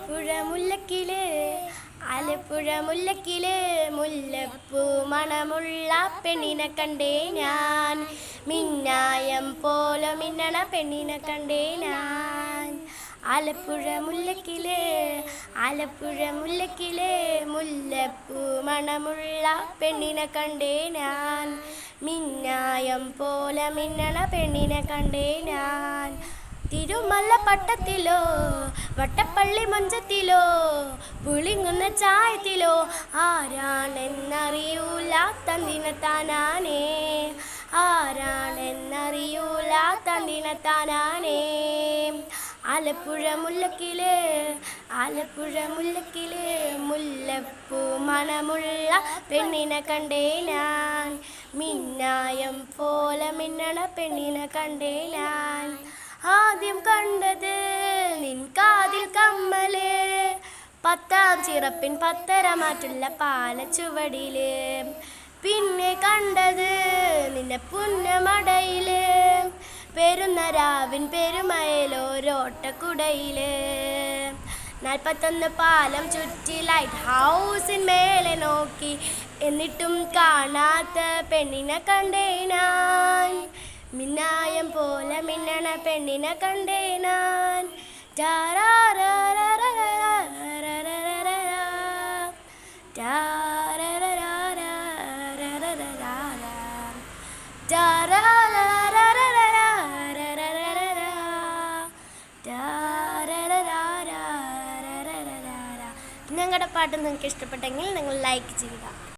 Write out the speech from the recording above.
ആലപ്പുഴ മുല്ലക്കില് മുല്ലപ്പൂ മണമുള്ള പെണ്ണിനെ കണ്ടേ ഞാൻ. മിന്നായം പോലെ മിന്നണ പെണ്ണിനെ കണ്ടേ ഞാൻ. ആലപ്പുഴ മുല്ലക്കില് മുല്ലപ്പൂ മണമുള്ള പെണ്ണിനെ കണ്ടേ ഞാൻ. മിന്നായം പോലെ മിന്നണ പെണ്ണിനെ കണ്ടേ ഞാൻ. തിരുമല്ല പട്ടത്തിലോ വട്ടപ്പള്ളി മഞ്ചത്തിലോ പുളിങ്ങുന്ന ചായത്തിലോ ആരാണെന്നറിയൂല തന്നിനത്താനാനേ. ആരാണെന്നറിയൂല തന്നിനത്താനാനേ. ആലപ്പുഴ മുല്ലക്കില് മുല്ലപ്പൂ മണമുള്ള പെണ്ണിനെ കണ്ടേ ഞാൻ. മിന്നായം പോലെ മിന്നണ പെണ്ണിനെ കണ്ടേ ഞാൻ. ആദ്യം കണ്ടത് നിൻ കാതിൽ കമ്മല്, 10ാം ചിറപ്പിൻ 10ര മാറ്റുള്ള പാലച്ചുവടില്. പിന്നെ കണ്ടത് നിന്റെ പുന്നമടയില്, പെരുന്ന രാവിൻ പെരുമയിലോരോട്ടക്കുടയില്. 41 പാലം ചുറ്റി ലൈറ്റ് ഹൗസിൻ മേലെ നോക്കി, എന്നിട്ടും കാണാത്ത പെണ്ണിനെ കണ്ടേ ഞാൻ. മിന്നായം പോലെ മിന്നണ പെണ്ണിനെ കണ്ടേ ഞാൻ. ഞങ്ങളുടെ പാട്ട് നിങ്ങൾക്ക് ഇഷ്ടപ്പെട്ടെങ്കിൽ നിങ്ങൾ ലൈക്ക് ചെയ്യുക.